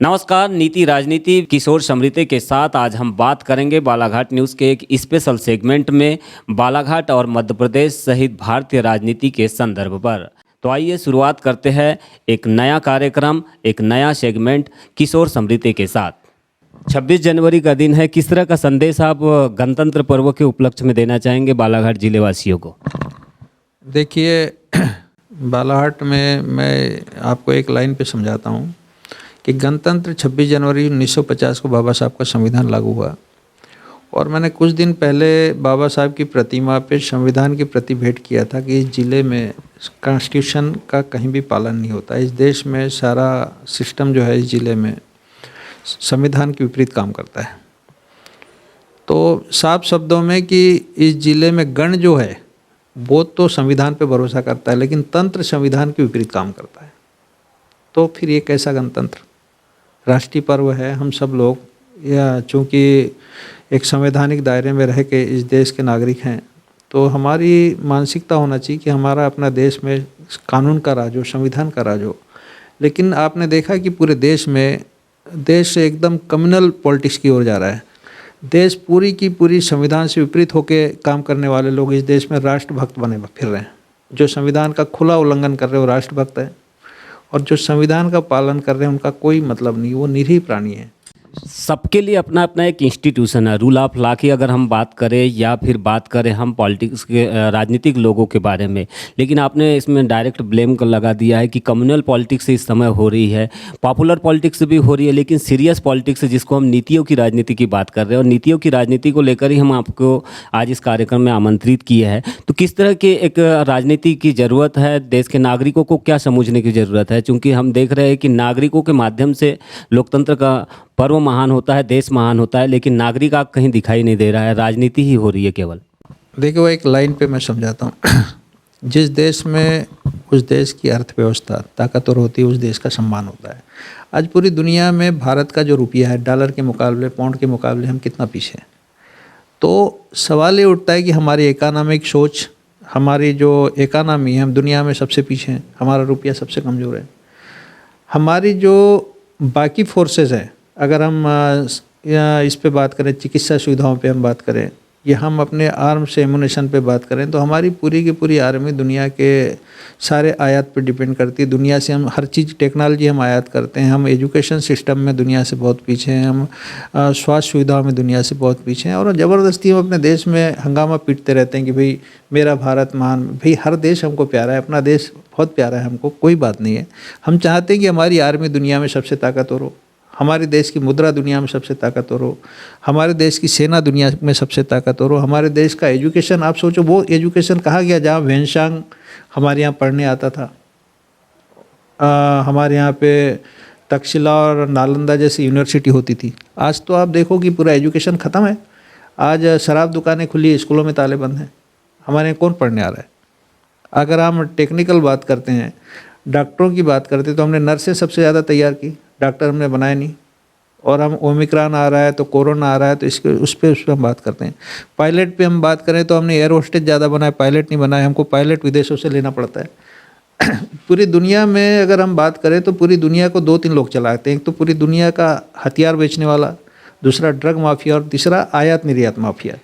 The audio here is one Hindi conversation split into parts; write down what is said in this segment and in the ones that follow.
नमस्कार। नीति राजनीति किशोर समृते के साथ आज हम बात करेंगे बालाघाट न्यूज़ के एक स्पेशल सेगमेंट में बालाघाट और मध्य प्रदेश सहित भारतीय राजनीति के संदर्भ पर। तो आइए शुरुआत करते हैं एक नया कार्यक्रम, एक नया सेगमेंट किशोर समृते के साथ। 26 जनवरी का दिन है, किस तरह का संदेश आप गणतंत्र पर्व के उपलक्ष्य में देना चाहेंगे बालाघाट जिले वासियों को? देखिए, बालाघाट में मैं आपको एक लाइन पे समझाता हूँ कि गणतंत्र 26 जनवरी 1950 को बाबा साहब का संविधान लागू हुआ और मैंने कुछ दिन पहले बाबा साहब की प्रतिमा पे संविधान की प्रति भेंट किया था कि इस ज़िले में कॉन्स्टिट्यूशन का कहीं भी पालन नहीं होता। इस देश में सारा सिस्टम जो है इस ज़िले में संविधान के विपरीत काम करता है। तो साफ शब्दों में कि इस ज़िले में गण जो है वो तो संविधान पे भरोसा करता है, लेकिन तंत्र संविधान के विपरीत काम करता है। तो फिर ये कैसा गणतंत्र? राष्ट्रीय पर्व है, हम सब लोग या चूँकि एक संवैधानिक दायरे में रह के इस देश के नागरिक हैं, तो हमारी मानसिकता होना चाहिए कि हमारा अपना देश में कानून का राज हो, संविधान का राज हो। लेकिन आपने देखा कि पूरे देश में देश एकदम कम्युनल पॉलिटिक्स की ओर जा रहा है। देश पूरी की पूरी संविधान से विपरीत होकर काम करने वाले लोग इस देश में राष्ट्रभक्त बने फिर रहे हैं। जो संविधान का खुला उल्लंघन कर रहे हैं वो राष्ट्रभक्त है, और जो संविधान का पालन कर रहे हैं उनका कोई मतलब नहीं, वो निरीह प्राणी है। सबके लिए अपना अपना एक इंस्टीट्यूशन है, रूल ऑफ लॉ की अगर हम बात करें या फिर बात करें हम पॉलिटिक्स के राजनीतिक लोगों के बारे में। लेकिन आपने इसमें डायरेक्ट ब्लेम कर लगा दिया है कि कम्युनल पॉलिटिक्स इस समय हो रही है, पॉपुलर पॉलिटिक्स भी हो रही है, लेकिन सीरियस पॉलिटिक्स जिसको हम नीतियों की राजनीति की बात कर रहे हैं, और नीतियों की राजनीति को लेकर ही हम आपको आज इस कार्यक्रम में आमंत्रित किए हैं। तो किस तरह की एक राजनीति की ज़रूरत है, देश के नागरिकों को क्या समझने की ज़रूरत है? चूँकि हम देख रहे हैं कि नागरिकों के माध्यम से लोकतंत्र का पर्व महान होता है, देश महान होता है, लेकिन नागरिक आप कहीं दिखाई नहीं दे रहा है, राजनीति ही हो रही है केवल। देखिए, वो एक लाइन पे मैं समझाता हूँ। जिस देश में उस देश की अर्थव्यवस्था ताकतवर होती है उस देश का सम्मान होता है। आज पूरी दुनिया में भारत का जो रुपया है डॉलर के मुकाबले, पाउंड के मुकाबले हम कितना पीछे हैं। तो सवाल ये उठता है कि हमारी इकोनॉमिक सोच, हमारी जो इकोनॉमी है, हम दुनिया में सबसे पीछे हैं, हमारा रुपया सबसे कमज़ोर है। हमारी जो बाकी फोर्सेस हैं, अगर हम या इस पे बात करें, चिकित्सा सुविधाओं पे हम बात करें, या हम अपने आर्म्स एमुनेशन पे बात करें, तो हमारी पूरी की पूरी आर्मी दुनिया के सारे आयात पे डिपेंड करती है। दुनिया से हम हर चीज़, टेक्नोलॉजी हम आयात करते हैं। हम एजुकेशन सिस्टम में दुनिया से बहुत पीछे हैं, हम स्वास्थ्य सुविधाओं में दुनिया से बहुत पीछे हैं, और ज़बरदस्ती हम अपने देश में हंगामा पीटते रहते हैं कि भाई मेरा भारत महान। भाई हर देश हमको प्यारा है, अपना देश बहुत प्यारा है हमको, कोई बात नहीं है। हम चाहते हैं कि हमारी आर्मी दुनिया में सबसे ताकतवर हो, हमारे देश की मुद्रा दुनिया में सबसे ताकतवर हो, हमारे देश की सेना दुनिया में सबसे ताकतवर हो, हमारे देश का एजुकेशन, आप सोचो वो एजुकेशन कहाँ गया जहाँ वेनशांग हमारे यहाँ पढ़ने आता था। हमारे यहाँ पे तक्षशिला और नालंदा जैसी यूनिवर्सिटी होती थी। आज तो आप देखो कि पूरा एजुकेशन ख़त्म है। आज शराब दुकानें खुली, स्कूलों में ताले बंद हैं। हमारे यहाँ कौन पढ़ने आ रहा है? अगर हम टेक्निकल बात करते हैं, डॉक्टरों की बात करते हैं, तो हमने नर्सें सबसे ज़्यादा तैयार की, डॉक्टर हमने बनाए नहीं। और हम ओमिक्रॉन आ रहा है तो कोरोना आ रहा है तो इसके उस पर हम बात करते हैं। पायलट पे हम बात करें तो हमने एयर होस्टेज ज़्यादा बनाए, पायलट नहीं बनाए। हमको पायलट विदेशों से लेना पड़ता है। पूरी दुनिया में अगर हम बात करें तो पूरी दुनिया को 2-3 लोग चलाते हैं। एक तो पूरी दुनिया का हथियार बेचने वाला, दूसरा ड्रग माफिया, और तीसरा आयात निर्यात माफिया।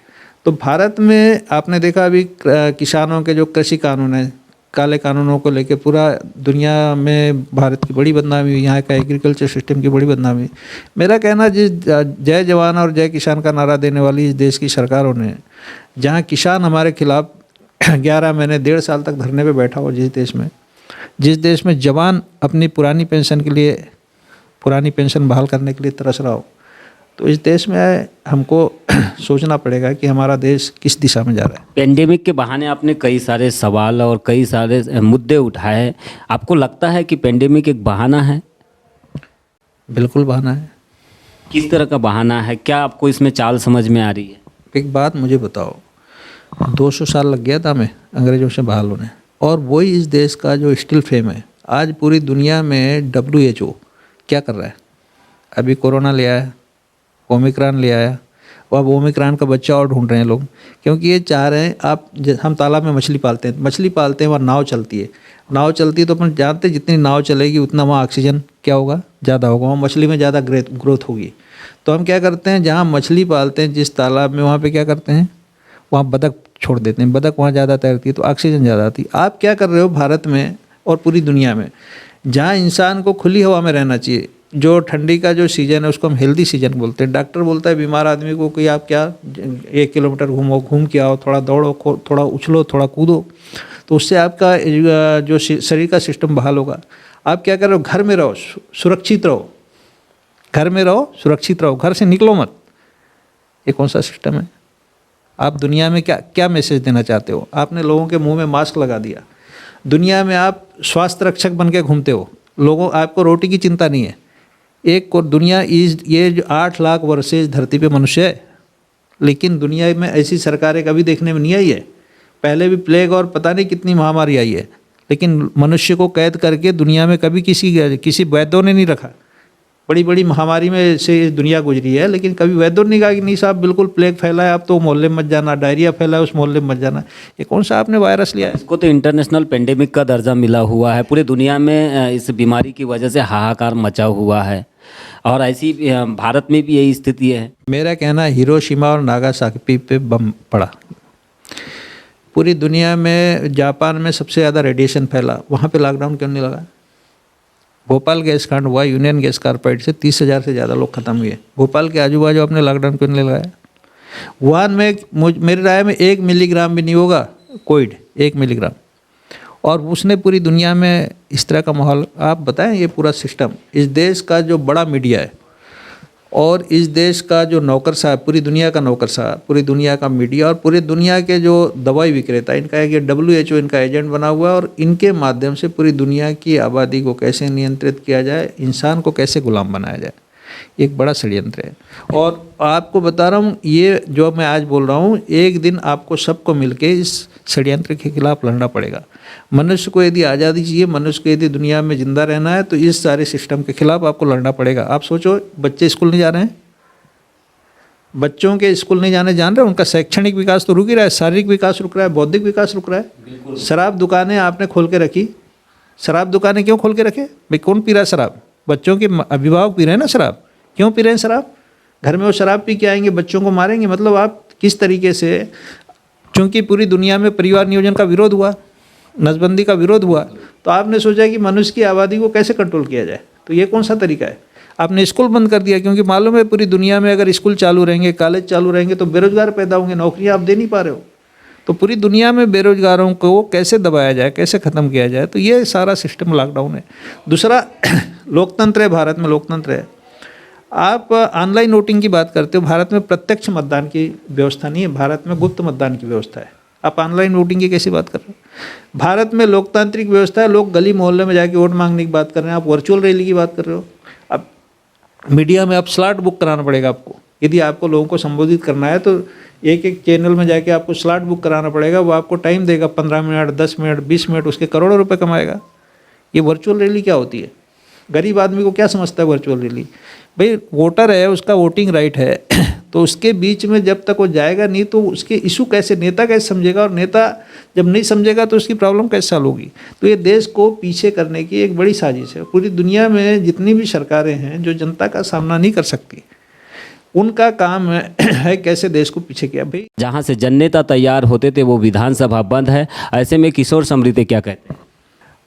तो भारत में आपने देखा अभी किसानों के जो कृषि कानून है, काले कानूनों को लेके पूरा दुनिया में भारत की बड़ी बदनामी हुई, यहाँ का एग्रीकल्चर सिस्टम की बड़ी बदनामी। मेरा कहना, जिस जय जवान और जय किसान का नारा देने वाली इस देश की सरकारों ने, जहाँ किसान हमारे खिलाफ 11 महीने 1.5 साल तक धरने पे बैठा हो, जिस देश में जवान अपनी पुरानी पेंशन के लिए, पुरानी पेंशन बहाल करने के लिए तरस रहा हो, तो इस देश में हमको सोचना पड़ेगा कि हमारा देश किस दिशा में जा रहा है। पेंडेमिक के बहाने आपने कई सारे सवाल और कई सारे मुद्दे उठाए। आपको लगता है कि पेंडेमिक एक बहाना है? बिल्कुल बहाना है। किस तरह का बहाना है? क्या आपको इसमें चाल समझ में आ रही है? एक बात मुझे बताओ, 200 साल लग गया था हमें अंग्रेजों से बहाल होने, और वही इस देश का जो स्टिल फ्रेम है। आज पूरी दुनिया में WHO क्या कर रहा है? अभी कोरोना ले आया, ओमिक्रॉन ले आया, और अब ओमिक्रॉन का बच्चा और ढूंढ रहे हैं लोग, क्योंकि ये चाह रहे हैं हम तालाब में मछली पालते हैं, वहाँ नाव चलती है, तो अपन जानते हैं जितनी नाव चलेगी उतना वहाँ ऑक्सीजन क्या होगा, ज़्यादा होगा, वहाँ मछली में ज़्यादा ग्रोथ होगी। तो हम क्या करते हैं, जहाँ मछली पालते हैं जिस तालाब में, वहाँ पे क्या करते हैं, वहाँ बतख छोड़ देते हैं, बतख वहाँ ज़्यादा तैरती है तो ऑक्सीजन ज़्यादा आती है। आप क्या कर रहे हो भारत में और पूरी दुनिया में, जहाँ इंसान को खुली हवा में रहना चाहिए, जो ठंडी का जो सीज़न है उसको हम हेल्दी सीज़न बोलते हैं। डॉक्टर बोलता है बीमार आदमी को कि आप क्या 1 किलोमीटर घूम के आओ, थोड़ा दौड़ो, थोड़ा उछलो, थोड़ा कूदो, तो उससे आपका जो शरीर का सिस्टम बहाल होगा। आप क्या कर रहे हो, घर में रहो, सुरक्षित रहो, घर में रहो, सुरक्षित रहो, घर से निकलो मत। ये कौन सा सिस्टम है? आप दुनिया में क्या मैसेज देना चाहते हो? आपने लोगों के मुंह में मास्क लगा दिया, दुनिया में आप स्वास्थ्य रक्षक बन के घूमते हो, आपको रोटी की चिंता नहीं है। एक और दुनिया ये जो 8 लाख वर्ष से इस धरती पे मनुष्य है, लेकिन दुनिया में ऐसी सरकारें कभी देखने में नहीं आई है। पहले भी प्लेग और पता नहीं कितनी महामारी आई है, लेकिन मनुष्य को कैद करके दुनिया में कभी किसी वैद्यों ने नहीं रखा। बड़ी बड़ी महामारी में से दुनिया गुजरी है, लेकिन कभी वैद्यों ने कहा कि नहीं साहब बिल्कुल प्लेग फैला है, आप तो मोहल्ले में मत जाना, डायरिया फैला है उस मोहल्ले में मत जाना। ये कौन सा आपने वायरस लिया है? इसको तो इंटरनेशनल पेंडेमिक का दर्जा मिला हुआ है, पूरे दुनिया में इस बीमारी की वजह से हाहाकार मचा हुआ है, और ऐसी भारत में भी यही स्थिति है। मेरा कहना है हिरोशिमा और नागासाकी पे बम पड़ा, पूरी दुनिया में जापान में सबसे ज़्यादा रेडिएशन फैला, वहाँ पे लॉकडाउन क्यों नहीं लगा? भोपाल गैस कांड हुआ, यूनियन गैस कारपाइड से 30,000 से ज़्यादा लोग खत्म हुए। भोपाल के आजू बाजू आपने लॉकडाउन क्यों नहीं लगाया? वुहान में मेरी राय में 1 मिलीग्राम भी नहीं होगा कोविड, 1 मिलीग्राम, और उसने पूरी दुनिया में इस तरह का माहौल। आप बताएं, ये पूरा सिस्टम, इस देश का जो बड़ा मीडिया है और इस देश का जो नौकर साहब, पूरी दुनिया का नौकर साहब, पूरी दुनिया का मीडिया और पूरी दुनिया के जो दवाई विक्रेता, इनका एक WHO इनका एजेंट बना हुआ है, और इनके माध्यम से पूरी दुनिया की आबादी को कैसे नियंत्रित किया जाए, इंसान को कैसे गुलाम बनाया जाए, एक बड़ा षड्यंत्र है। और आपको बता रहा हूँ, ये जो मैं आज बोल रहा हूँ, एक दिन आपको सबको मिलके इस षड्यंत्र के खिलाफ लड़ना पड़ेगा। मनुष्य को यदि आज़ादी चाहिए, मनुष्य को यदि दुनिया में जिंदा रहना है, तो इस सारे सिस्टम के खिलाफ आपको लड़ना पड़ेगा। आप सोचो, बच्चे स्कूल नहीं जा रहे हैं, बच्चों के स्कूल नहीं जाने जान रहे हैं, उनका शैक्षणिक विकास तो रुक ही रहा है, शारीरिक विकास रुक रहा है, बौद्धिक विकास रुक रहा है। शराब दुकानें आपने खोल के रखी, शराब दुकानें क्यों खोल के रखे भाई? कौन पी रहा है शराब? बच्चों के अभिभावक पी रहे हैं ना शराब। क्यों पी रहे हैं शराब? घर में वो शराब पी के आएंगे, बच्चों को मारेंगे। मतलब आप किस तरीके से, क्योंकि पूरी दुनिया में परिवार नियोजन का विरोध हुआ, नसबंदी का विरोध हुआ, तो आपने सोचा कि मनुष्य की आबादी को कैसे कंट्रोल किया जाए। तो ये कौन सा तरीका है? आपने स्कूल बंद कर दिया, क्योंकि मालूम है पूरी दुनिया में अगर स्कूल चालू रहेंगे, कॉलेज चालू रहेंगे, तो बेरोजगार पैदा होंगे, नौकरियां आप दे नहीं पा रहे हो। तो पूरी दुनिया में बेरोजगारों को कैसे दबाया जाए, कैसे ख़त्म किया जाए, तो ये सारा सिस्टम लॉकडाउन है। दूसरा, लोकतंत्र है, भारत में लोकतंत्र है। आप ऑनलाइन वोटिंग की बात करते हो, भारत में प्रत्यक्ष मतदान की व्यवस्था नहीं है, भारत में गुप्त मतदान की व्यवस्था है। आप ऑनलाइन वोटिंग की कैसी बात कर रहे हो? भारत में लोकतांत्रिक व्यवस्था है, लोग गली मोहल्ले में जाके वोट मांगने की बात कर रहे हैं, आप वर्चुअल रैली की बात कर रहे हो। अब मीडिया में आप स्लॉट बुक कराना पड़ेगा आपको, यदि आपको लोगों को संबोधित करना है तो एक चैनल में जाके आपको स्लॉट बुक कराना पड़ेगा, वो आपको टाइम देगा 15 मिनट, 10 मिनट, 20 मिनट, उसके करोड़ों रुपये कमाएगा। ये वर्चुअल रैली क्या होती है? गरीब आदमी को क्या समझता है वर्चुअल रैली? भाई वोटर है, उसका वोटिंग राइट है, तो उसके बीच में जब तक वो जाएगा नहीं तो उसके इशू कैसे, नेता कैसे समझेगा, और नेता जब नहीं समझेगा तो उसकी प्रॉब्लम कैसे सॉल्व होगी? तो ये देश को पीछे करने की एक बड़ी साजिश है। पूरी दुनिया में जितनी भी सरकारें हैं जो जनता का सामना नहीं कर सकती, उनका काम है कैसे देश को पीछे किया। भाई जहाँ से जननेता तैयार होते थे वो विधानसभा बंद है, ऐसे में किशोर समृद्धि क्या कहते हैं?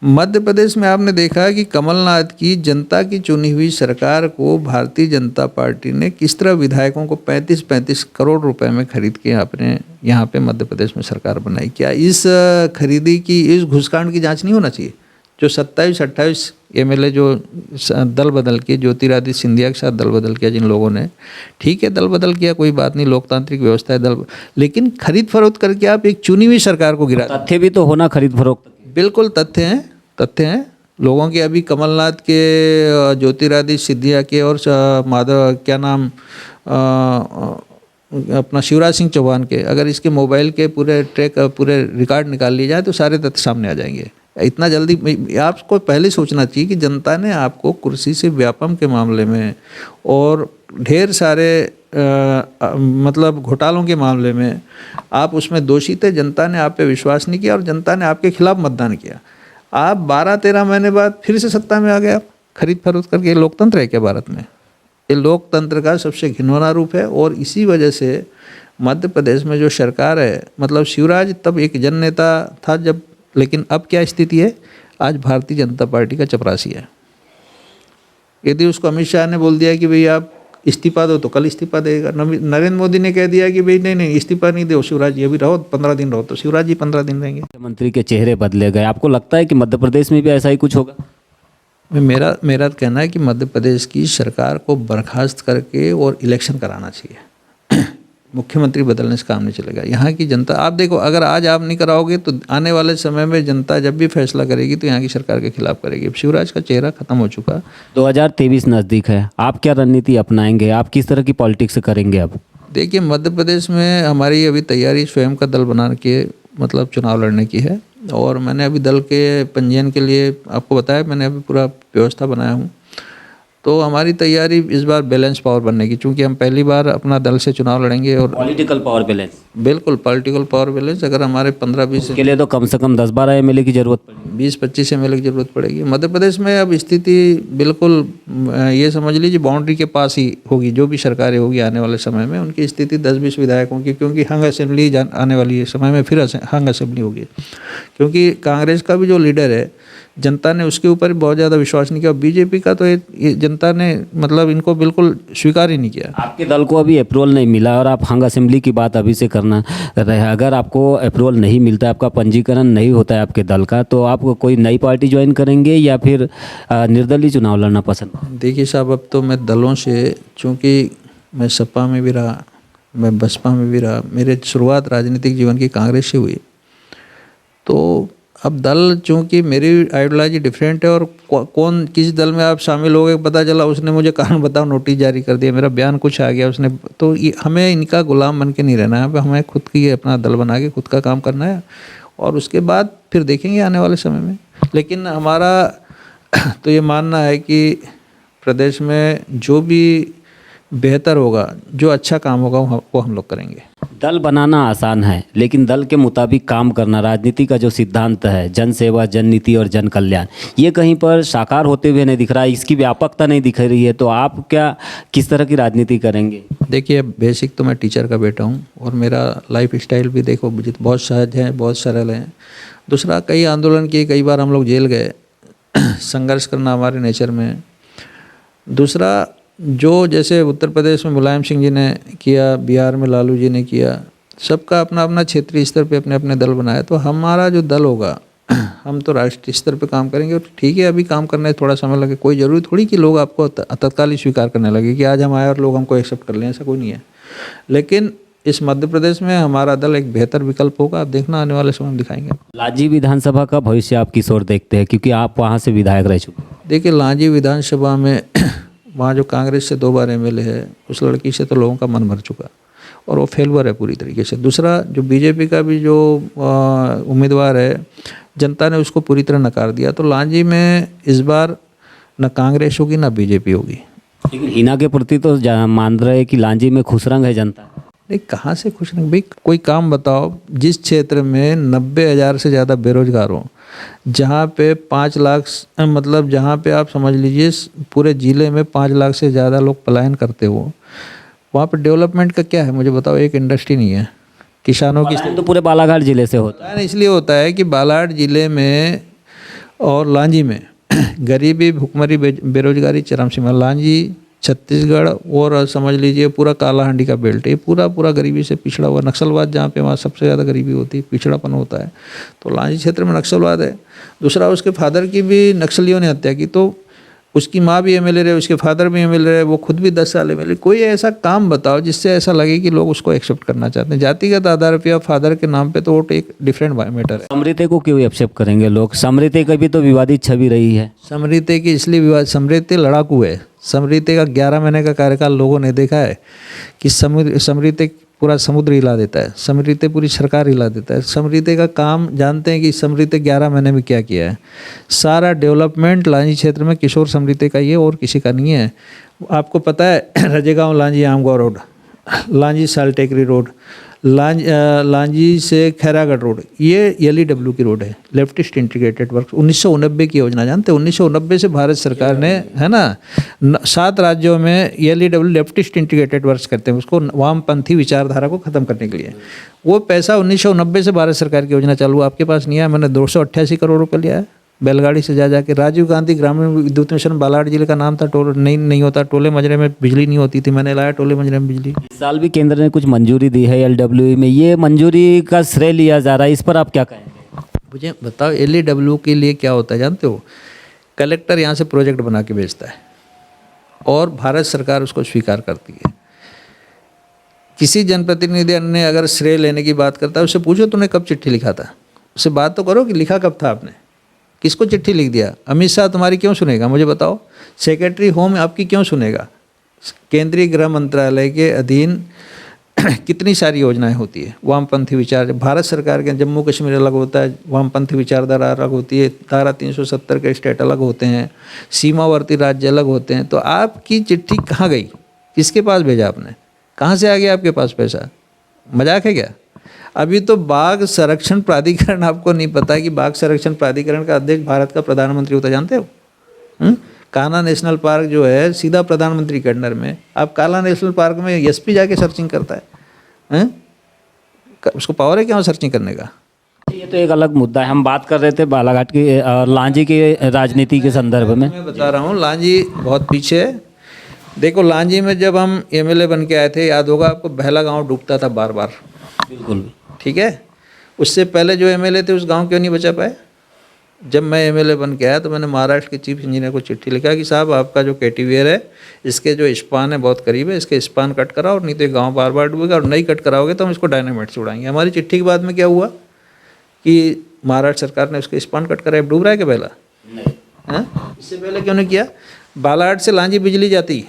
मध्य प्रदेश में आपने देखा कि कमलनाथ की जनता की चुनी हुई सरकार को भारतीय जनता पार्टी ने किस तरह विधायकों को 35-35 करोड़ रुपए में खरीद के आपने यहाँ पे मध्य प्रदेश में सरकार बनाई। क्या इस खरीदी की, इस घुसकांड की जांच नहीं होना चाहिए? जो 27-28 MLA जो दल बदल के, ज्योतिरादित्य सिंधिया के साथ दल बदल किया जिन लोगों ने, ठीक है दल बदल किया, कोई बात नहीं, लोकतांत्रिक व्यवस्था है दल, लेकिन खरीद फरोख्त करके आप एक चुनी हुई सरकार को गिरा। तथ्य भी तो होना खरीद फरोख्त। बिल्कुल तथ्य हैं लोगों के। अभी कमलनाथ के, ज्योतिरादित्य सिंधिया के और माधव क्या नाम अपना शिवराज सिंह चौहान के, अगर इसके मोबाइल के पूरे रिकॉर्ड निकाल लिए जाए तो सारे तथ्य सामने आ जाएंगे। इतना जल्दी आपको पहले सोचना चाहिए कि जनता ने आपको कुर्सी से व्यापम के मामले में और ढेर सारे मतलब घोटालों के मामले में आप उसमें दोषी थे, जनता ने आप पे विश्वास नहीं किया और जनता ने आपके खिलाफ मतदान किया। आप 12-13 महीने बाद फिर से सत्ता में आ गए, आप खरीद फरोख्त करके। ये लोकतंत्र है क्या भारत में? ये लोकतंत्र का सबसे घिनौना रूप है। और इसी वजह से मध्य प्रदेश में जो सरकार है, मतलब शिवराज तब एक जननेता था जब, लेकिन अब क्या स्थिति है? आज भारतीय जनता पार्टी का चपरासी है। यदि उसको अमित शाह ने बोल दिया कि भाई आप इस्तीफा दो तो कल इस्तीफा देगा। नरेंद्र मोदी ने कह दिया कि भाई नहीं इस्तीफा नहीं दो, शिवराज जी अभी रहो 15 दिन रहो, तो शिवराज जी 15 दिन रहेंगे। मुख्यमंत्री के चेहरे बदले गए, आपको लगता है कि मध्य प्रदेश में भी ऐसा ही कुछ होगा? मेरा कहना है कि मध्य प्रदेश की सरकार को बर्खास्त करके और इलेक्शन कराना चाहिए। मुख्यमंत्री बदलने से काम नहीं चलेगा। यहाँ की जनता, आप देखो, अगर आज आप नहीं कराओगे तो आने वाले समय में जनता जब भी फैसला करेगी तो यहाँ की सरकार के खिलाफ करेगी। अब शिवराज का चेहरा खत्म हो चुका। 2023 नज़दीक है, आप क्या रणनीति अपनाएंगे? आप किस तरह की पॉलिटिक्स करेंगे अब? देखिए, मध्य प्रदेश में हमारी अभी तैयारी स्वयं का दल बना के मतलब चुनाव लड़ने की है। और मैंने अभी दल के पंजीयन के लिए आपको बताया, मैंने अभी पूरा व्यवस्था बनाया हूँ। तो हमारी तैयारी इस बार बैलेंस पावर बनने की, चूँकि हम पहली बार अपना दल से चुनाव लड़ेंगे। और पॉलिटिकल पावर बैलेंस, बिल्कुल पॉलिटिकल पावर बैलेंस। अगर हमारे 15-20 के लिए तो कम से कम 10-12 एमएलए की जरूरत पड़ेगी, 20-25 एमएलए की जरूरत पड़ेगी। मध्य प्रदेश में अब स्थिति बिल्कुल ये समझ लीजिए बाउंड्री के पास ही होगी। जो भी सरकारें होगी आने वाले समय में, उनकी स्थिति 10-20 विधायकों की, क्योंकि हंग असेंबली आने वाली है समय में, फिर हंग असेंबली होगी। क्योंकि कांग्रेस का भी जो लीडर है, जनता ने उसके ऊपर बहुत ज़्यादा विश्वास नहीं किया। बीजेपी का तो ये जनता ने मतलब इनको बिल्कुल स्वीकार ही नहीं किया। आपके दल को अभी अप्रूवल नहीं मिला और आप हंग असेंबली की बात अभी से करना रहे। अगर आपको अप्रूवल नहीं मिलता, आपका पंजीकरण नहीं होता है आपके दल का, तो आप कोई नई पार्टी ज्वाइन करेंगे या फिर निर्दलीय चुनाव लड़ना पसंद? देखिए साहब, अब तो मैं दलों से, चूँकि मैं सपा में भी रहा, मैं बसपा में भी रहा, मेरे शुरुआत राजनीतिक जीवन की कांग्रेस से हुई, तो अब दल, चूँकि मेरी आइडियोलॉजी डिफरेंट है और कौन किस दल में आप शामिल हो गए पता चला, उसने मुझे कारण बताओ नोटिस जारी कर दिया, मेरा बयान कुछ आ गया उसने, तो ये हमें इनका गुलाम बन के नहीं रहना है। हमें खुद की अपना दल बना के खुद का काम करना है और उसके बाद फिर देखेंगे आने वाले समय में। लेकिन हमारा तो ये मानना है कि प्रदेश में जो भी बेहतर होगा, जो अच्छा काम होगा, वो हम लोग करेंगे। दल बनाना आसान है, लेकिन दल के मुताबिक काम करना, राजनीति का जो सिद्धांत है, जन सेवा, जन नीति और जन कल्याण, ये कहीं पर साकार होते हुए नहीं दिख रहा है, इसकी व्यापकता नहीं दिख रही है। तो आप क्या, किस तरह की राजनीति करेंगे? देखिए, बेसिक तो मैं टीचर का बेटा हूँ और मेरा लाइफ स्टाइल भी देखो बहुत सहज है, बहुत सरल है। दूसरा, कई आंदोलन किए, कई बार हम लोग जेल गए, संघर्ष करना हमारे नेचर में है। दूसरा, जो जैसे उत्तर प्रदेश में मुलायम सिंह जी ने किया, बिहार में लालू जी ने किया, सबका अपना अपना क्षेत्रीय स्तर पे अपने अपने दल बनाए। तो हमारा जो दल होगा, हम तो राष्ट्रीय स्तर पे काम करेंगे। और ठीक है, अभी काम करने में थोड़ा समय लगे, कोई ज़रूरी थोड़ी कि लोग आपको तत्काल ही स्वीकार करने लगे कि आज हम आए और लोग हमको एक्सेप्ट कर लें, ऐसा कोई नहीं है। लेकिन इस मध्य प्रदेश में हमारा दल एक बेहतर विकल्प होगा, आप देखना आने वाले समय में दिखाएंगे। लांजी विधानसभा का भविष्य आप किस ओर देखते हैं, क्योंकि आप वहाँ से विधायक रह चुके हैं? देखिए, लांजी विधानसभा में वहाँ जो कांग्रेस से 2 बार एमएलए है, उस लड़की से तो लोगों का मन भर चुका और वो फेलवर है पूरी तरीके से। दूसरा, जो बीजेपी का भी जो उम्मीदवार है, जनता ने उसको पूरी तरह नकार दिया। तो लांजी में इस बार न कांग्रेस होगी न बीजेपी होगी। लेकिन हिना के प्रति तो मान रहे हैं कि लांजी में खुश रंग है जनता। नहीं, कहाँ से खुश रंग भाई? कोई काम बताओ जिस क्षेत्र में 90,000 से ज़्यादा बेरोजगार हो, जहाँ पे 5 लाख, मतलब जहाँ पे आप समझ लीजिए पूरे ज़िले में 5 लाख से ज़्यादा लोग पलायन करते हो, वहाँ पे डेवलपमेंट का क्या है मुझे बताओ? एक इंडस्ट्री नहीं है। किसानों की तो पूरे बालाघाट जिले से होता है। इसलिए होता है कि बालाघाट जिले में और लांजी में गरीबी, भुखमरी, बेरोजगारी चरम सीमा। लांजी छत्तीसगढ़ और समझ लीजिए पूरा कालाहांडी का बेल्ट, ये पूरा गरीबी से पिछड़ा हुआ। नक्सलवाद जहाँ पे, वहाँ सबसे ज़्यादा गरीबी होती है, पिछड़ापन होता है। तो लांजी क्षेत्र में नक्सलवाद है। दूसरा, उसके फादर की भी नक्सलियों ने हत्या की, तो उसकी माँ भी एमएलए रहे, उसके फादर भी एमएलए रहे, वो खुद भी 10 साल एमएलए। कोई ऐसा काम बताओ जिससे ऐसा लगे कि लोग उसको एक्सेप्ट करना चाहते हैं। जातिगत आधार पर या फादर के नाम पे तो वोट एक डिफरेंट मैटर है। समृद्धि को क्यों एक्सेप्ट करेंगे लोग? समृद्धि की भी तो विवादित छवि रही है। समृद्धि की इसलिए विवाद, समृद्धि लड़ाकू है। समृद्धि का 11 महीने का कार्यकाल लोगों ने देखा है कि समृद्धि पूरा समुद्र हिला देता है, समृद्धि पूरी सरकार हिला देता है। समृद्धि का काम जानते हैं कि समृद्धि 11 महीने में क्या किया है। सारा डेवलपमेंट लांजी क्षेत्र में किशोर समृद्धि का ही है और किसी का नहीं है। आपको पता है रजेगांव लांजी आमगांव रोड, लांजी साल्टेकरी रोड, लांजी से खैरागढ़ रोड, ये LEW की रोड है, लेफ्टिस्ट इंटीग्रेटेड वर्क। 1990 की योजना, जानते हैं 1990 से भारत सरकार ने, है ना, 7 राज्यों में LEW लेफ्टिस्ट इंटीग्रेटेड वर्क्स करते हैं, उसको वामपंथी विचारधारा को ख़त्म करने के लिए। वो पैसा 1990 से भारत सरकार की योजना चालू, आपके पास नहीं है। मैंने 288 करोड़ रुपये लिया है बैलगाड़ी से जा के। राजीव गांधी ग्रामीण विद्युत मिशन बालाघाट जिले का नाम था। नहीं होता, टोले मजरे में बिजली नहीं होती थी, मैंने लाया टोले मजरे में बिजली। इस साल भी केंद्र ने कुछ मंजूरी दी है LWE में, ये मंजूरी का श्रेय लिया जा रहा है, इस पर आप क्या कहेंगे? मुझे बताओ LEW के लिए क्या होता है जानते हो? कलेक्टर यहाँ से प्रोजेक्ट बना के भेजता है और भारत सरकार उसको स्वीकार करती है। किसी जनप्रतिनिधि ने अगर श्रेय लेने की बात करता है, उससे पूछो तूने कब चिट्ठी लिखा था, उससे बात तो करो कि लिखा कब था आपने, किसको चिट्ठी लिख दिया। अमित शाह तुम्हारी क्यों सुनेगा, मुझे बताओ। सेक्रेटरी होम आपकी क्यों सुनेगा। केंद्रीय गृह मंत्रालय के अधीन कितनी सारी योजनाएं होती है, वामपंथी विचार। भारत सरकार के जम्मू कश्मीर अलग होता है, वामपंथी विचारधारा अलग होती है, धारा 370 के स्टेट अलग होते हैं, सीमावर्ती राज्य अलग होते हैं। तो आपकी चिट्ठी कहाँ गई, किसके पास भेजा आपने, कहाँ से आ गया आपके पास पैसा? मजाक है क्या? अभी तो बाघ संरक्षण प्राधिकरण, आपको नहीं पता है कि बाघ संरक्षण प्राधिकरण का अध्यक्ष भारत का प्रधानमंत्री होता है, जानते हो? कान्हा नेशनल पार्क जो है सीधा प्रधानमंत्री के अंडर में। आप कान्हा नेशनल पार्क में SP जाके सर्चिंग करता है, उसको पावर है क्या सर्चिंग करने का? ये तो एक अलग मुद्दा है। हम बात कर रहे थे बालाघाट की और लांजी की राजनीति के संदर्भ में। मैं बता रहा हूँ, लांजी बहुत पीछे है। देखो, लांजी में जब हम MLA बन के आए थे, याद होगा आपको, बहला गाँव डूबता था बार बार। बिल्कुल, ठीक है। उससे पहले जो MLA थे उस गांव क्यों नहीं बचा पाए? जब मैं MLA बन के आया तो मैंने महाराष्ट्र के चीफ इंजीनियर को चिट्ठी लिखा कि साहब आपका जो कैटीवेयर है, इसके जो स्पान है बहुत करीब है, इसके स्पान कट कराओ, नहीं तो गांव बार बार डूबेगा, और नहीं कट कराओगे तो हम इसको डायनामाइट से उड़ाएंगे। हमारी चिट्ठी के बाद में क्या हुआ कि महाराष्ट्र सरकार ने उसके स्पान कट कराया। डूब रहा है क्या पहला? नहीं। इससे पहले क्यों नहीं किया? बालाघाट से लांजी बिजली जाती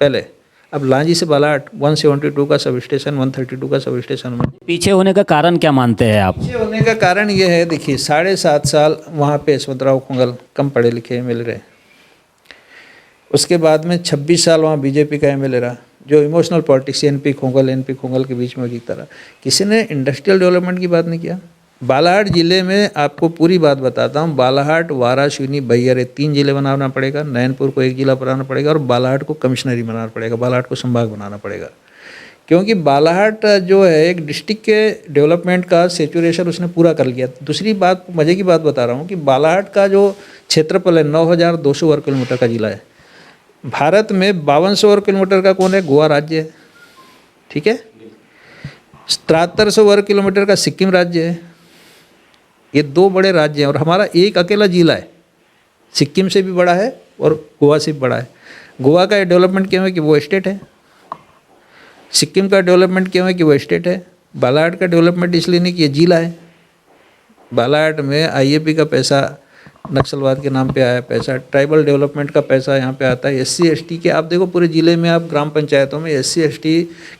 पहले, अब लांजी से बालाघाट 172 का सब स्टेशन, 132 का सब स्टेशन में। पीछे होने का कारण क्या मानते हैं आप? पीछे होने का कारण ये है, देखिए 7.5 साल वहाँ पे यशवंतराव खुंगल कम पढ़े लिखे MLA रहे। उसके बाद में 26 साल वहाँ BJP का MLA रहा, जो इमोशनल पॉलिटिक्स NP खुंगल के बीच में जीता रहा। किसी ने इंडस्ट्रियल डेवलपमेंट की बात नहीं किया। बालाघाट जिले में आपको पूरी बात बताता हूँ, बालाघाट, वाराणसी, बैहर 3 जिले बनाना पड़ेगा, नैनपुर को 1 जिला बनाना पड़ेगा, और बालाघाट को कमिश्नरी बनाना पड़ेगा, बालाघाट को संभाग बनाना पड़ेगा। क्योंकि बालाघाट जो है एक डिस्ट्रिक्ट के डेवलपमेंट का सेचुरेशन उसने पूरा कर लिया। दूसरी बात, मज़े की बात बता रहा हूँ कि बालाघाट का जो क्षेत्रफल है 9,200 वर्ग किलोमीटर का जिला है। भारत में 5200 वर्ग किलोमीटर का कौन है? गोवा राज्य है, ठीक है। 7300 वर्ग किलोमीटर का सिक्किम राज्य है। ये 2 बड़े राज्य हैं और हमारा एक अकेला जिला है, सिक्किम से भी बड़ा है और गोवा से भी बड़ा है। गोवा का डेवलपमेंट क्यों है कि वो स्टेट है, सिक्किम का डेवलपमेंट क्यों है कि वो स्टेट है, बालाघाट का डेवलपमेंट इसलिए नहीं कि ये जिला है। बालाघाट में IAP का पैसा नक्सलवाद के नाम पे आया पैसा, ट्राइबल डेवलपमेंट का पैसा यहाँ पे आता है। SC ST के आप देखो पूरे ज़िले में, आप ग्राम पंचायतों में SC ST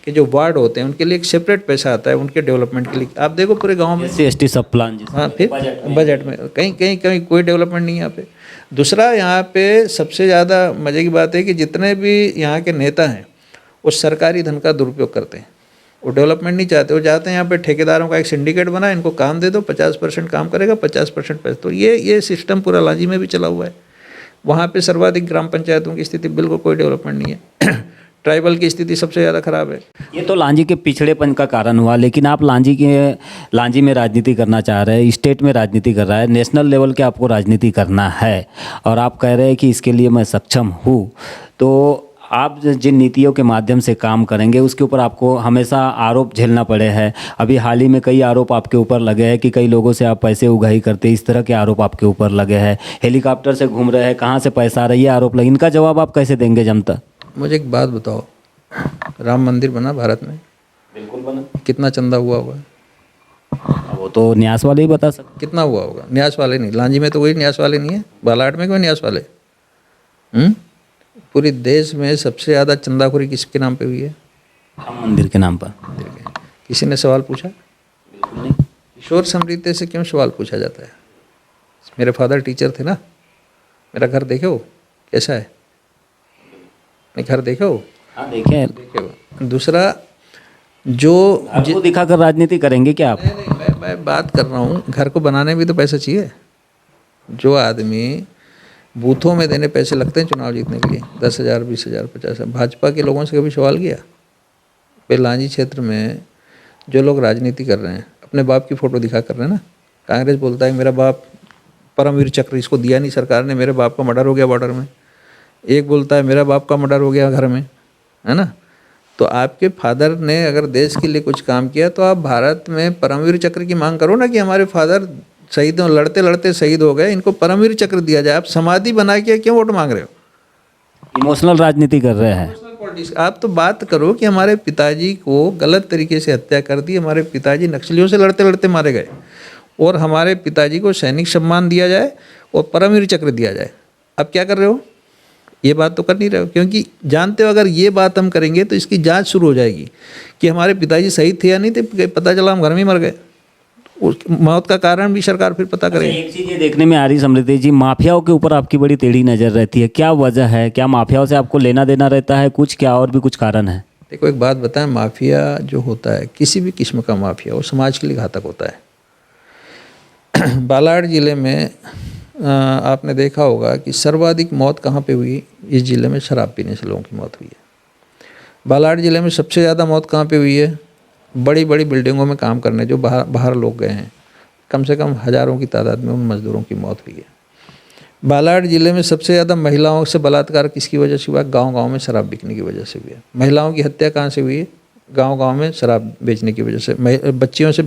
के जो वार्ड होते हैं उनके लिए एक सेपरेट पैसा आता है उनके डेवलपमेंट के लिए। आप देखो पूरे गांव में SC ST सब प्लान, हाँ, फिर बजट में कहीं कोई डेवलपमेंट नहीं है यहाँ पे। दूसरा, यहाँ पे सबसे ज़्यादा मज़े की बात है कि जितने भी यहाँ के नेता हैं वो सरकारी धन का दुरुपयोग करते हैं। वो डेवलपमेंट नहीं चाहते, वो चाहते हैं यहाँ पे ठेकेदारों का एक सिंडिकेट बना, इनको काम दे दो, 50% काम करेगा, 50% पैसा। तो ये सिस्टम पूरा लांजी में भी चला हुआ है। वहाँ पे सर्वाधिक ग्राम पंचायतों की स्थिति, बिल्कुल कोई डेवलपमेंट नहीं है। ट्राइबल की स्थिति सबसे ज़्यादा खराब है। ये तो लांजी के पिछड़ेपन का कारण हुआ, लेकिन आप लांजी में राजनीति करना चाह रहे हैं, स्टेट में राजनीति कर रहा है, नेशनल लेवल के आपको राजनीति करना है, और आप कह रहे हैं कि इसके लिए मैं सक्षम हूँ। तो आप जिन नीतियों के माध्यम से काम करेंगे उसके ऊपर आपको हमेशा आरोप झेलना पड़े हैं। अभी हाल ही में कई आरोप आपके ऊपर लगे हैं कि कई लोगों से आप पैसे उगाही करते, इस तरह के आरोप आपके ऊपर लगे हैं। हेलीकॉप्टर से घूम रहे हैं, कहाँ से पैसा आ रहा है, ये आरोप लगे। इनका जवाब आप कैसे देंगे जनता? मुझे एक बात बताओ, राम मंदिर बना भारत में? बिल्कुल बना। कितना चंदा हुआ होगा? वो तो न्यास वाले ही बता सकते। कितना हुआ होगा? न्यास वाले नहीं, लांजी में तो कोई न्यास वाले नहीं है, बालाघाट में कोई न्यास वाले। पूरे देश में सबसे ज़्यादा चंदाखोरी किसके नाम पे हुई है? राम मंदिर के नाम पर। किसी ने सवाल पूछा? बिल्कुल नहीं। किशोर समृद्धि से क्यों सवाल पूछा जाता है? मेरे फादर टीचर थे ना, मेरा घर देखे हो कैसा है, मैं घर देखे हो, हाँ देखें, देखिए दूसरा जो आपको दिखाकर राजनीति करेंगे क्या आप? नहीं, मैं बात कर रहा हूँ, घर को बनाने भी तो पैसा चाहिए। जो आदमी बूथों में देने पैसे लगते हैं चुनाव जीतने के लिए 10,000 20,000 50,000, भाजपा के लोगों से कभी सवाल किया? लांजी क्षेत्र में जो लोग राजनीति कर रहे हैं अपने बाप की फ़ोटो दिखा कर रहे हैं ना। कांग्रेस बोलता है मेरा बाप परमवीर चक्र, इसको दिया नहीं सरकार ने, मेरे बाप का मर्डर हो गया बॉर्डर में। एक बोलता है मेरा बाप का मर्डर हो गया घर में, है ना। तो आपके फादर ने अगर देश के लिए कुछ काम किया तो आप भारत में परमवीर चक्र की मांग करो ना, कि हमारे फादर शहीद लड़ते लड़ते शहीद हो गए, इनको परमवीर चक्र दिया जाए। आप समाधि बना के क्यों वोट मांग रहे हो? इमोशनल राजनीति कर रहे हैं। आप तो बात करो कि हमारे पिताजी को गलत तरीके से हत्या कर दी, हमारे पिताजी नक्सलियों से लड़ते लड़ते मारे गए, और हमारे पिताजी को सैनिक सम्मान दिया जाए और परमवीर चक्र दिया जाए। अब क्या कर रहे हो? ये बात तो कर नहीं रहे हो, क्योंकि जानते हो अगर ये बात हम करेंगे तो इसकी जांच शुरू हो जाएगी कि हमारे पिताजी सही थे या नहीं थे। पता चला हम घर में ही मर गए, उस मौत का कारण भी सरकार फिर पता करेगी। एक चीज़ ये देखने में आ रही समृद्धि जी, माफियाओं के ऊपर आपकी बड़ी टेढ़ी नज़र रहती है, क्या वजह है? क्या माफियाओं से आपको लेना देना रहता है कुछ, क्या और भी कुछ कारण है? देखो एक बात बताएं, माफिया जो होता है किसी भी किस्म का माफिया वो समाज के लिए घातक होता है। बालाघाट जिले में आपने देखा होगा कि सर्वाधिक मौत कहाँ पे हुई? इस जिले में शराब पीने से लोगों की मौत हुई है। बालाघाट जिले में सबसे ज़्यादा मौत कहाँ पे हुई है? बड़ी बड़ी बिल्डिंगों में काम करने जो बाहर लोग गए हैं, कम से कम हज़ारों की तादाद में उन मज़दूरों की मौत हुई है। बालाघाट जिले में सबसे ज़्यादा महिलाओं से बलात्कार किसकी वजह से हुआ? गांव-गांव में शराब बिकने की वजह से हुई है। महिलाओं की हत्या कहाँ से हुई है? गांव-गांव में शराब बेचने की वजह से। बच्चियों से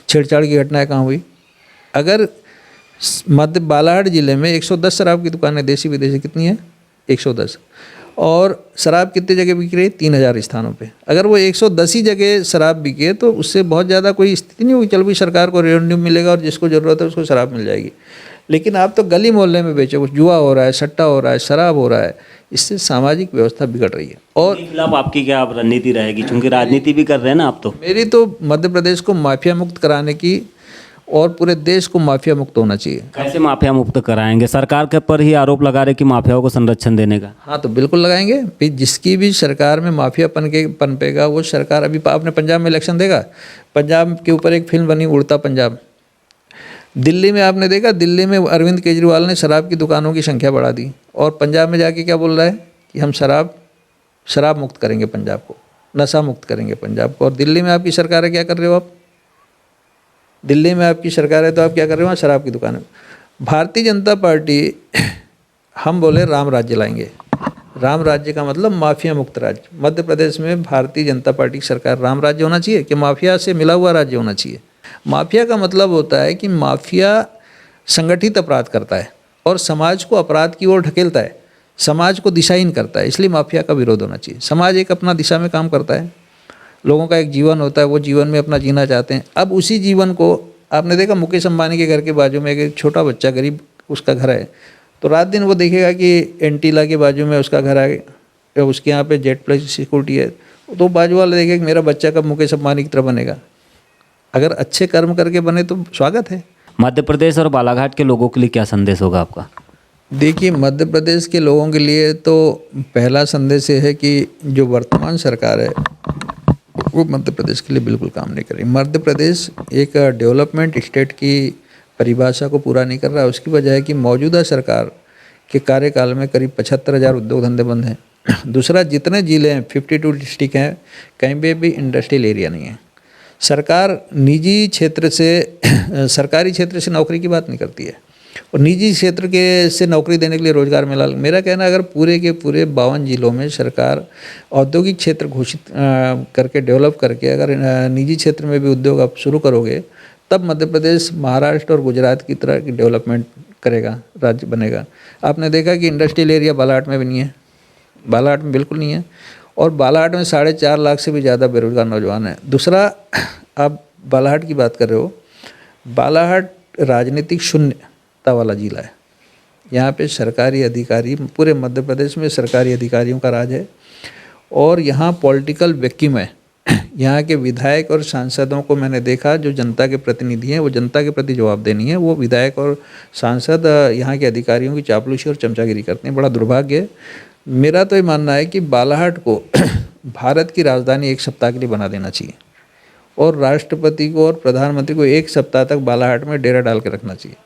छेड़छाड़ की घटनाएं कहाँ हुई? अगर मध्य बालाघाट जिले में 110 शराब की दुकानें देसी विदेशी कितनी है? 110। और शराब कितनी जगह बिक रही है? 3,000 स्थानों पे। अगर वो 110 ही जगह शराब बिके तो उससे बहुत ज़्यादा कोई स्थिति नहीं होगी। चल भाई सरकार को रेवेन्यू मिलेगा और जिसको ज़रूरत है उसको शराब मिल जाएगी। लेकिन आप तो गली मोहल्ले में बेचो, कुछ जुआ हो रहा है, सट्टा हो रहा है, शराब हो रहा है, इससे सामाजिक व्यवस्था बिगड़ रही है। और इसके खिलाफ आपकी क्या आप रणनीति रहेगी, क्योंकि राजनीति भी कर रहे हैं ना आप तो? मेरी तो मध्य प्रदेश को माफिया मुक्त कराने की और पूरे देश को माफिया मुक्त होना चाहिए। कैसे माफिया मुक्त कराएंगे? सरकार के पर ही आरोप लगा रहे कि माफियाओं को संरक्षण देने का। हाँ तो बिल्कुल लगाएंगे। फिर जिसकी भी सरकार में माफिया पनपेगा वो सरकार, अभी आपने पंजाब में इलेक्शन देखा, पंजाब के ऊपर एक फिल्म बनी उड़ता पंजाब। दिल्ली में आपने देखा, दिल्ली में अरविंद केजरीवाल ने शराब की दुकानों की संख्या बढ़ा दी, और पंजाब में जाके क्या बोल रहा है कि हम शराब मुक्त करेंगे पंजाब को, नशा मुक्त करेंगे पंजाब को। और दिल्ली में आपकी सरकार है, क्या कर रहे हो आप? दिल्ली में आपकी सरकार है तो आप क्या कर रहे हो? वहाँ शराब की दुकान है। भारतीय जनता पार्टी हम बोले राम राज्य लाएंगे। राम राज्य का मतलब माफिया मुक्त राज्य। मध्य प्रदेश में भारतीय जनता पार्टी की सरकार राम राज्य होना चाहिए कि माफिया से मिला हुआ राज्य होना चाहिए? माफिया का मतलब होता है कि माफिया संगठित अपराध करता है और समाज को अपराध की ओर ढकेलता है, समाज को दिशाहीन करता है, इसलिए माफिया का विरोध होना चाहिए। समाज एक अपना दिशा में काम करता है, लोगों का एक जीवन होता है, वो जीवन में अपना जीना चाहते हैं। अब उसी जीवन को आपने देखा, मुकेश अंबानी के घर के बाजू में एक छोटा बच्चा गरीब उसका घर है, तो रात दिन वो देखेगा कि एंटीला के बाजू में उसका घर है, उसके यहाँ पे जेट प्लस सिक्योरिटी है, तो बाजू वाला देखेगा कि मेरा बच्चा कब मुकेश अंबानी की तरह बनेगा। अगर अच्छे कर्म करके बने तो स्वागत है। मध्य प्रदेश और बालाघाट के लोगों के लिए क्या संदेश होगा आपका? देखिए मध्य प्रदेश के लोगों के लिए तो पहला संदेश ये है कि जो वर्तमान सरकार है वो मध्य प्रदेश के लिए बिल्कुल काम नहीं कर रही। मध्य प्रदेश एक डेवलपमेंट स्टेट की परिभाषा को पूरा नहीं कर रहा है। उसकी वजह है कि मौजूदा सरकार के कार्यकाल में करीब 75,000 उद्योग धंधे बंद हैं। दूसरा, जितने ज़िले हैं 52 डिस्ट्रिक्ट हैं, कहीं पे भी इंडस्ट्रियल एरिया नहीं है। सरकार निजी क्षेत्र से सरकारी क्षेत्र से नौकरी की बात नहीं करती है, और निजी क्षेत्र के से नौकरी देने के लिए रोजगार मेला। मेरा कहना है अगर पूरे के पूरे 52 जिलों में सरकार औद्योगिक क्षेत्र घोषित करके डेवलप करके अगर निजी क्षेत्र में भी उद्योग आप शुरू करोगे, तब मध्य प्रदेश महाराष्ट्र और गुजरात की तरह की डेवलपमेंट करेगा, राज्य बनेगा। आपने देखा कि इंडस्ट्रियल एरिया बालाघाट में भी नहीं है, बालाघाट में बिल्कुल नहीं है, और बालाघाट में 4.5 लाख से भी ज़्यादा बेरोजगार नौजवान हैं। दूसरा, आप बालाघाट की बात कर रहे हो, बालाघाट राजनीतिक शून्यता वाला जिला है। यहाँ पे सरकारी अधिकारी, पूरे मध्य प्रदेश में सरकारी अधिकारियों का राज है, और यहाँ पॉलिटिकल वैक्यूम है। यहाँ के विधायक और सांसदों को मैंने देखा, जो जनता के प्रतिनिधि हैं, वो जनता के प्रति जवाबदेह नहीं है। वो विधायक और सांसद यहाँ के अधिकारियों की चापलूसी और चमचागिरी करते हैं। बड़ा दुर्भाग्य है। मेरा तो ये मानना है कि बालाहाट को भारत की राजधानी एक सप्ताह के लिए बना देना चाहिए और राष्ट्रपति को और प्रधानमंत्री को एक सप्ताह तक बालाहाट में डेरा डाल के रखना चाहिए।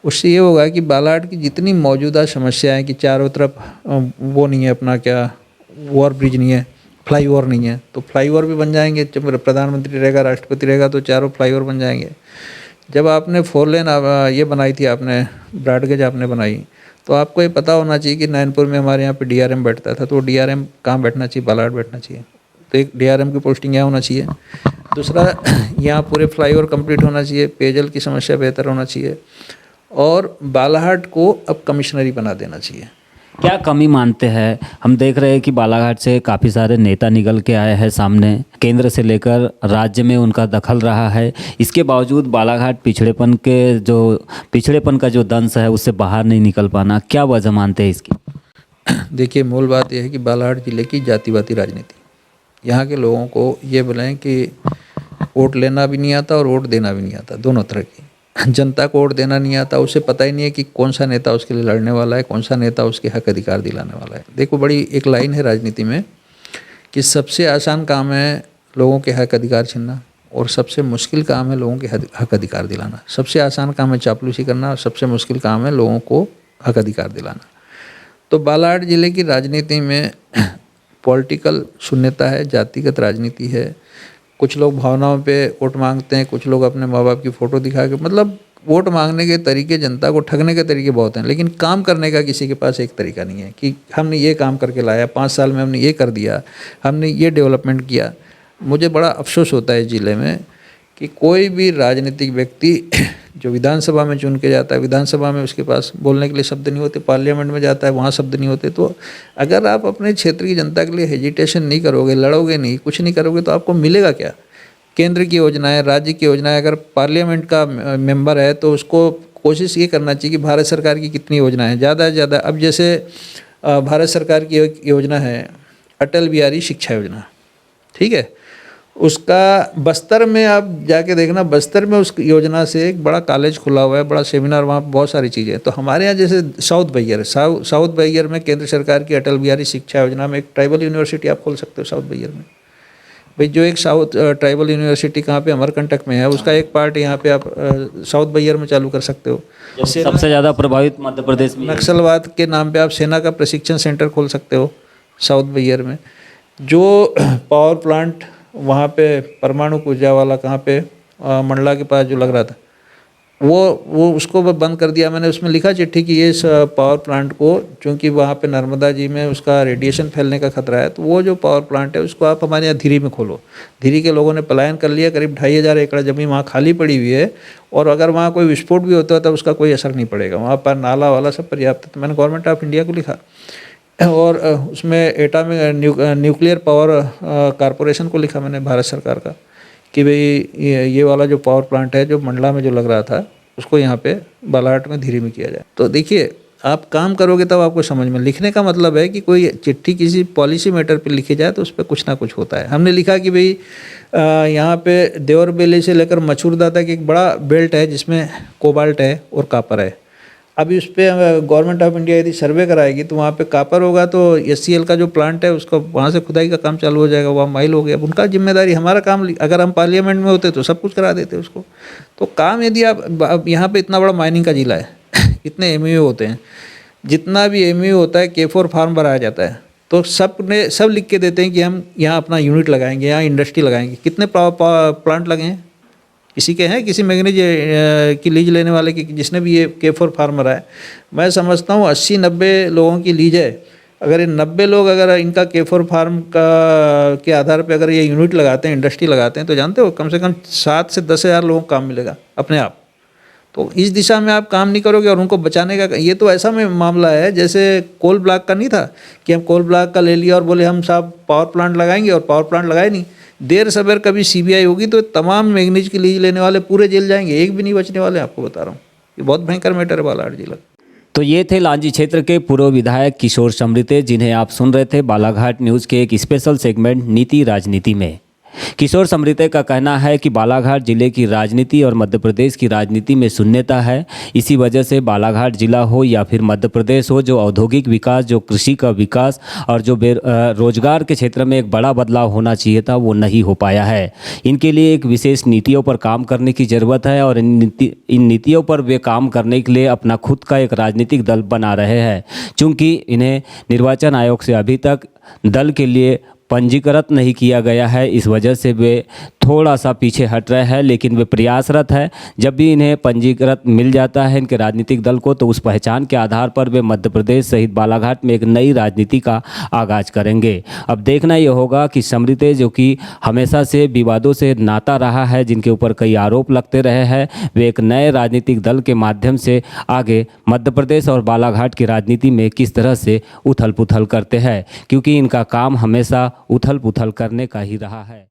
उससे ये होगा कि बालाहाट की जितनी मौजूदा समस्याएं कि चारों तरफ वो नहीं है, अपना क्या ओवर ब्रिज नहीं है, फ्लाई ओवर नहीं है, तो फ्लाई ओवर भी बन जाएंगे। जब प्रधानमंत्री रहेगा, राष्ट्रपति रहेगा तो चारों फ्लाई ओवर बन जाएंगे। जब आपने 4 लेन ये बनाई थी, आपने ब्रॉडगेज आपने बनाई, तो आपको ये पता होना चाहिए कि नैनपुर में हमारे यहाँ पे डीआरएम बैठता था, तो डीआरएम कहाँ बैठना चाहिए? बालाहाट बैठना चाहिए। तो एक डीआरएम की पोस्टिंग यहाँ होना चाहिए। दूसरा, यहाँ पूरे फ्लाईओवर कंप्लीट होना चाहिए, पेयजल की समस्या बेहतर होना चाहिए और बालाहाट को अब कमिश्नरी बना देना चाहिए। क्या कमी मानते हैं? हम देख रहे हैं कि बालाघाट से काफ़ी सारे नेता निकल के आए हैं सामने, केंद्र से लेकर राज्य में उनका दखल रहा है। इसके बावजूद बालाघाट पिछड़ेपन का जो दंश है उससे बाहर नहीं निकल पाना, क्या वजह मानते हैं इसकी? देखिए, मूल बात यह है कि बालाहाट जिले की जातिवादी राजनीति, यहाँ के लोगों को ये बोलें कि वोट लेना भी नहीं आता और वोट देना भी नहीं आता, दोनों तरह की। जनता को वोट देना नहीं आता, उसे पता ही नहीं है कि कौन सा नेता उसके लिए लड़ने वाला है, कौन सा नेता उसके हक अधिकार दिलाने वाला है। देखो, बड़ी एक लाइन है राजनीति में कि सबसे आसान काम है लोगों के हक अधिकार छीनना और सबसे मुश्किल काम है लोगों के हक अधिकार दिलाना। सबसे आसान काम है चापलूसी करना और सबसे मुश्किल काम है लोगों को हक अधिकार दिलाना। तो बालाहाट जिले की राजनीति में पॉलिटिकल शून्यता है, जातिगत राजनीति है। कुछ लोग भावनाओं पे वोट मांगते हैं, कुछ लोग अपने माँ बाप की फ़ोटो दिखा के, मतलब वोट मांगने के तरीके, जनता को ठगने के तरीके बहुत हैं, लेकिन काम करने का किसी के पास एक तरीका नहीं है कि हमने ये काम करके लाया, 5 साल में हमने ये कर दिया, हमने ये डेवलपमेंट किया। मुझे बड़ा अफसोस होता है ज़िले में कि कोई भी राजनीतिक व्यक्ति जो विधानसभा में चुन के जाता है, विधानसभा में उसके पास बोलने के लिए शब्द नहीं होते, पार्लियामेंट में जाता है, वहाँ शब्द नहीं होते। तो अगर आप अपने क्षेत्र की जनता के लिए हेजिटेशन नहीं करोगे, लड़ोगे नहीं, कुछ नहीं करोगे, तो आपको मिलेगा क्या? केंद्र की योजनाएं, राज्य की योजनाएं, अगर पार्लियामेंट का मेंबर है तो उसको कोशिश ये करना चाहिए कि भारत सरकार की कितनी योजनाएं हैं, ज़्यादा से ज़्यादा। अब जैसे भारत सरकार की एक योजना है अटल बिहारी शिक्षा योजना, ठीक है, उसका बस्तर में आप जाके देखना, बस्तर में उस योजना से एक बड़ा कॉलेज खुला हुआ है, बड़ा सेमिनार, वहाँ बहुत सारी चीज़ें हैं। तो हमारे यहाँ जैसे साउथ बैरियर में केंद्र सरकार की अटल बिहारी शिक्षा योजना में एक ट्राइबल यूनिवर्सिटी आप खोल सकते हो साउथ बैरियर में। भाई, जो एक साउथ ट्राइबल यूनिवर्सिटी कहाँ पे? अमरकंटक में है, उसका एक पार्ट यहाँ पे आप साउथ बैरियर में चालू कर सकते हो। सबसे ज़्यादा प्रभावित मध्य प्रदेश में नक्सलवाद के नाम पे आप सेना का प्रशिक्षण सेंटर खोल सकते हो साउथ बैरियर में। जो पावर प्लांट वहाँ पे परमाणु ऊर्जा वाला, कहाँ पे, मंडला के पास जो लग रहा था, वो उसको बंद कर दिया मैंने। उसमें लिखा चिट्ठी कि ये पावर प्लांट को, चूँकि वहाँ पे नर्मदा जी में उसका रेडिएशन फैलने का खतरा है, तो वो जो पावर प्लांट है उसको आप हमारे यहाँ धीरी में खोलो। धीरी के लोगों ने पलायन कर लिया, करीब 2500 एकड़ ज़मीन वहाँ खाली पड़ी हुई है, और अगर वहाँ कोई विस्फोट भी होता है तो उसका कोई असर नहीं पड़ेगा। वहाँ पर नाला वाला सब पर्याप्त है। तो मैंने गवर्नमेंट ऑफ इंडिया को लिखा और उसमें एटॉमिक न्यूक्लियर पावर कॉरपोरेशन को लिखा मैंने, भारत सरकार का, कि भाई ये वाला जो पावर प्लांट है जो मंडला में जो लग रहा था, उसको यहाँ पे बालाहाट में धीरे में किया जाए। तो देखिए, आप काम करोगे तब आपको समझ में। लिखने का मतलब है कि कोई चिट्ठी किसी पॉलिसी मैटर पे लिखी जाए तो उस पर कुछ ना कुछ होता है। हमने लिखा कि भाई यहाँ पे देवर बेले से लेकर मछुरदा तक एक बड़ा बेल्ट है जिसमें कोबाल्ट है और कापर है। अभी उस पर गवर्नमेंट ऑफ इंडिया यदि सर्वे कराएगी तो वहाँ पे कापर होगा, तो SCL का जो प्लांट है उसको वहाँ से खुदाई का काम चालू हो जाएगा, वहाँ माइल हो गया। अब उनका जिम्मेदारी, हमारा काम, अगर हम पार्लियामेंट में होते तो सब कुछ करा देते उसको। तो काम, यदि आप यहाँ पे इतना बड़ा माइनिंग का जिला है इतने MOU होते हैं, जितना भी MOU होता है K4 फार्म भराया जाता है, तो सब लिख के देते हैं कि हम यहाँ अपना यूनिट लगाएंगे, यहाँ इंडस्ट्री लगाएंगे। कितने प्लांट लगे हैं? किसी के हैं? किसी मैंगनीज की लीज लेने वाले की, जिसने भी ये K4 फार्मर है, मैं समझता हूँ 80-90 लोगों की लीज है। अगर ये 90 लोग अगर इनका K4 फार्म के आधार पे अगर ये यूनिट लगाते हैं, इंडस्ट्री लगाते हैं, तो जानते हो कम से कम 7 से 10 हज़ार लोगों को काम मिलेगा अपने आप। तो इस दिशा में आप काम नहीं करोगे और उनको बचाने का, ये तो ऐसा में मामला है जैसे कोल ब्लॉक का नहीं था कि हम कोल ब्लॉक का ले लिया और बोले हम साहब पावर प्लांट लगाएंगे, और पावर प्लांट लगाए नहीं। देर सवेर कभी CBI होगी तो तमाम मैंगनीज की लीज लेने वाले पूरे जेल जाएंगे, एक भी नहीं बचने वाले, आपको बता रहा हूँ। ये बहुत भयंकर मैटर है बालाहाट जिला। तो ये थे लांजी क्षेत्र के पूर्व विधायक किशोर समृते, जिन्हें आप सुन रहे थे बालाघाट न्यूज़ के एक स्पेशल सेगमेंट नीति राजनीति में। किशोर समृते का कहना है कि बालाघाट जिले की राजनीति और मध्य प्रदेश की राजनीति में शून्यता है। इसी वजह से बालाघाट जिला हो या फिर मध्य प्रदेश हो, जो औद्योगिक विकास, जो कृषि का विकास और जो रोजगार के क्षेत्र में एक बड़ा बदलाव होना चाहिए था, वो नहीं हो पाया है। इनके लिए एक विशेष नीतियों पर काम करने की ज़रूरत है और इन नीतियों पर वे काम करने के लिए अपना खुद का एक राजनीतिक दल बना रहे हैं। चूँकि इन्हें निर्वाचन आयोग से अभी तक दल के लिए पंजीकृत नहीं किया गया है, इस वजह से वे थोड़ा सा पीछे हट रहे हैं, लेकिन वे प्रयासरत है। जब भी इन्हें पंजीकृत मिल जाता है इनके राजनीतिक दल को, तो उस पहचान के आधार पर वे मध्य प्रदेश सहित बालाघाट में एक नई राजनीति का आगाज करेंगे। अब देखना ये होगा कि समृते, जो कि हमेशा से विवादों से नाता रहा है, जिनके ऊपर कई आरोप लगते रहे हैं, वे एक नए राजनीतिक दल के माध्यम से आगे मध्य प्रदेश और बालाघाट की राजनीति में किस तरह से उथल पुथल करते हैं, क्योंकि इनका काम हमेशा उथल पुथल करने का ही रहा है।